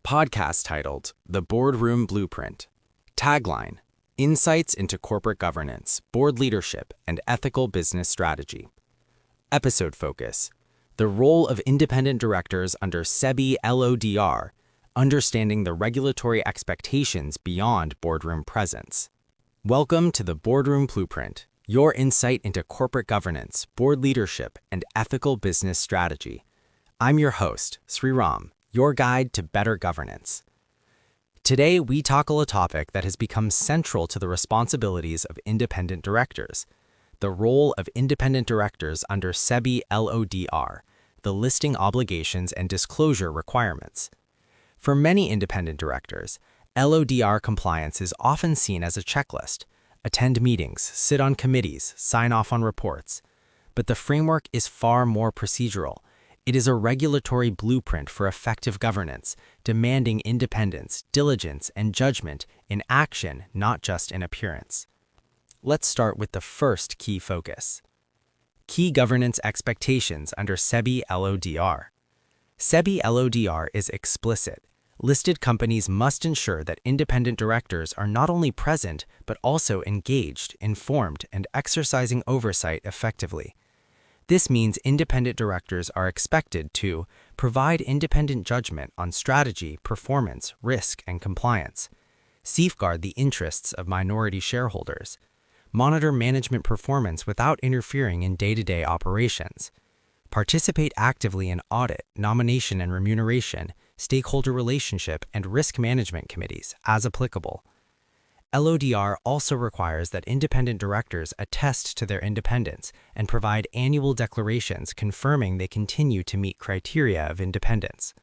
podcast titled The Boardroom Blueprint. Tagline: Insights into Corporate Governance, Board Leadership, and Ethical Business Strategy. Episode focus: The Role of Independent Directors under SEBI LODR, Understanding the Regulatory Expectations Beyond Boardroom Presence. Welcome to the Boardroom Blueprint, your insight into corporate governance, board leadership, and ethical business strategy. I'm your host, Sriram, your guide to better governance. Today, we tackle a topic that has become central to the responsibilities of independent directors: the role of independent directors under SEBI LODR, the listing obligations and disclosure requirements. For many independent directors, LODR compliance is often seen as a checklist: attend meetings, sit on committees, sign off on reports. But the framework is far more procedural. It is a regulatory blueprint for effective governance, demanding independence, diligence, and judgment in action, not just in appearance. Let's start with the first key focus: key governance expectations under SEBI LODR. SEBI LODR is explicit. Listed companies must ensure that independent directors are not only present, but also engaged, informed, and exercising oversight effectively. This means independent directors are expected to provide independent judgment on strategy, performance, risk, and compliance, safeguard the interests of minority shareholders, monitor management performance without interfering in day-to-day operations, participate actively in audit, nomination and remuneration, stakeholder relationship, and risk management committees, as applicable. LODR also requires that independent directors attest to their independence and provide annual declarations confirming they continue to meet criteria of independence.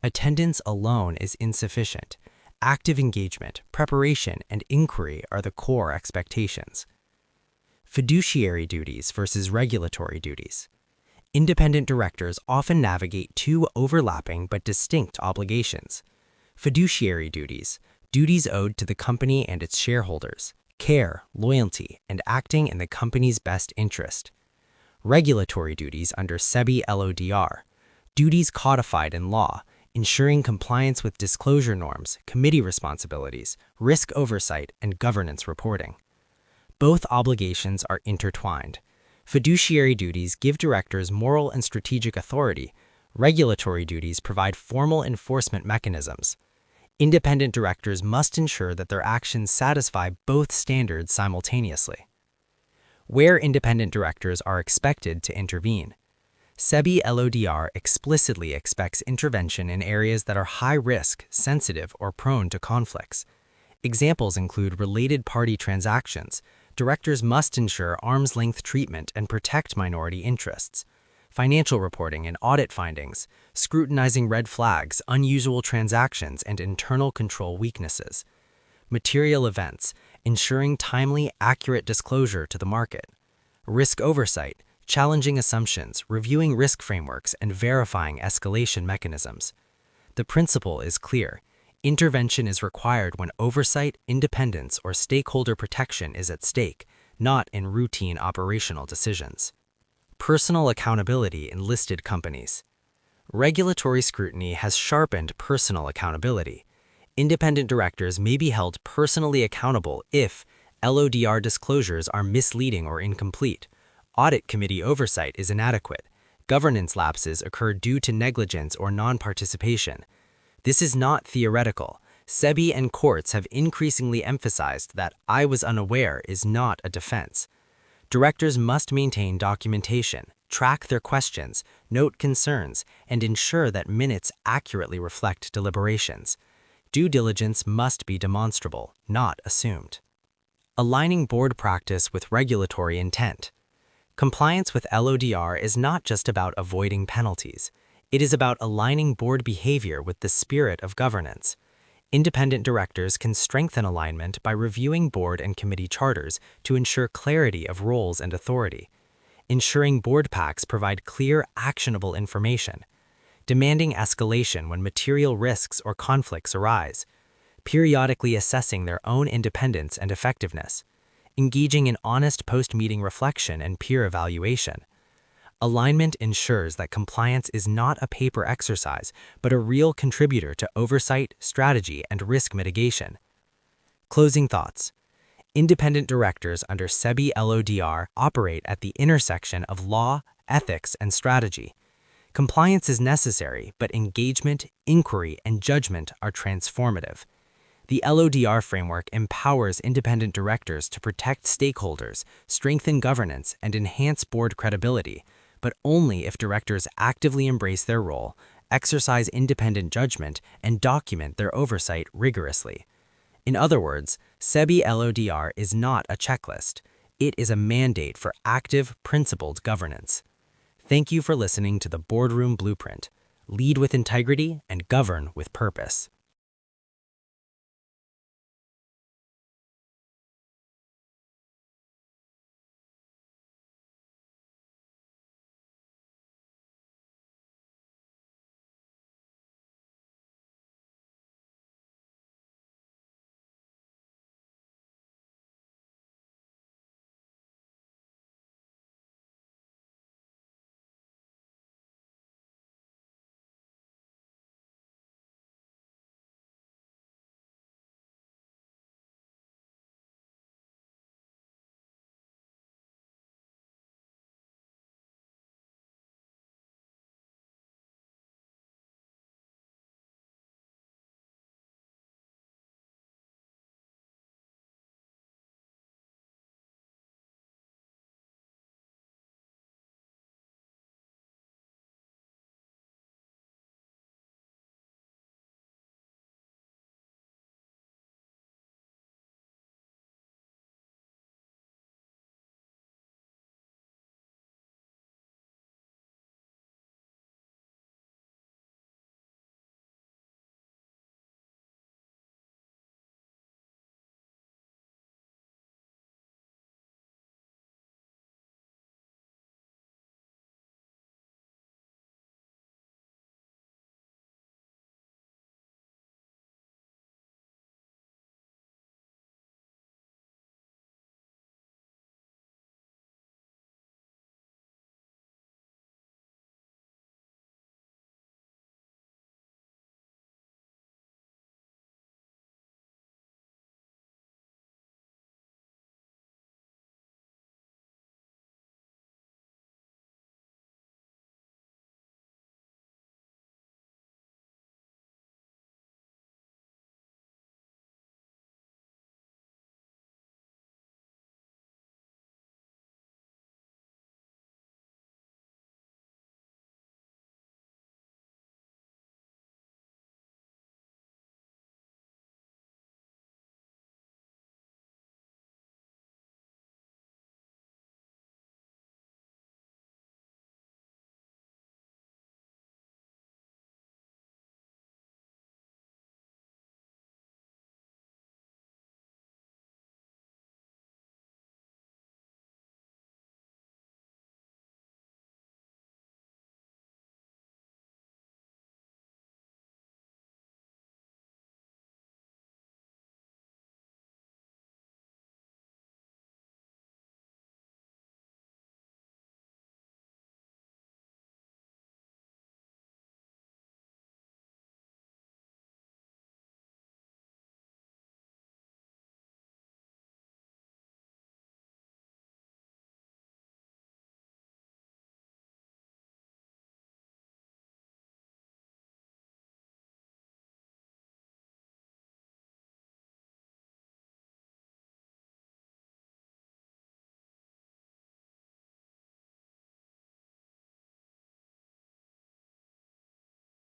Attendance alone is insufficient. Active engagement, preparation, and inquiry are the core expectations. Fiduciary duties versus regulatory duties. Independent directors often navigate two overlapping but distinct obligations: fiduciary duties owed to the company and its shareholders, care, loyalty, and acting in the company's best interest. Regulatory duties under SEBI LODR, duties codified in law, ensuring compliance with disclosure norms, committee responsibilities, risk oversight, and governance reporting. Both obligations are intertwined. Fiduciary duties give directors moral and strategic authority. Regulatory duties provide formal enforcement mechanisms. Independent directors must ensure that their actions satisfy both standards simultaneously. Where independent directors are expected to intervene. SEBI LODR explicitly expects intervention in areas that are high risk, sensitive, or prone to conflicts. Examples include related party transactions. Directors must ensure arm's-length treatment and protect minority interests. Financial reporting and audit findings, scrutinizing red flags, unusual transactions, and internal control weaknesses. Material events, ensuring timely, accurate disclosure to the market. Risk oversight, challenging assumptions, reviewing risk frameworks, and verifying escalation mechanisms. The principle is clear. Intervention is required when oversight, independence, or stakeholder protection is at stake, not in routine operational decisions. Personal accountability in listed companies. Regulatory scrutiny has sharpened personal accountability. Independent directors may be held personally accountable if LODR disclosures are misleading or incomplete, audit committee oversight is inadequate, governance lapses occur due to negligence or non-participation. This is not theoretical. SEBI and courts have increasingly emphasized that "I was unaware" is not a defense. Directors must maintain documentation, track their questions, note concerns, and ensure that minutes accurately reflect deliberations. Due diligence must be demonstrable, not assumed. Aligning board practice with regulatory intent. Compliance with LODR is not just about avoiding penalties. It is about aligning board behavior with the spirit of governance. Independent directors can strengthen alignment by reviewing board and committee charters to ensure clarity of roles and authority, ensuring board packs provide clear, actionable information, demanding escalation when material risks or conflicts arise, periodically assessing their own independence and effectiveness, engaging in honest post-meeting reflection and peer evaluation. Alignment ensures that compliance is not a paper exercise, but a real contributor to oversight, strategy, and risk mitigation. Closing thoughts. Independent directors under SEBI LODR operate at the intersection of law, ethics, and strategy. Compliance is necessary, but engagement, inquiry, and judgment are transformative. The LODR framework empowers independent directors to protect stakeholders, strengthen governance, and enhance board credibility, but only if directors actively embrace their role, exercise independent judgment, and document their oversight rigorously. In other words, SEBI LODR is not a checklist. It is a mandate for active, principled governance. Thank you for listening to the Boardroom Blueprint. Lead with integrity and govern with purpose.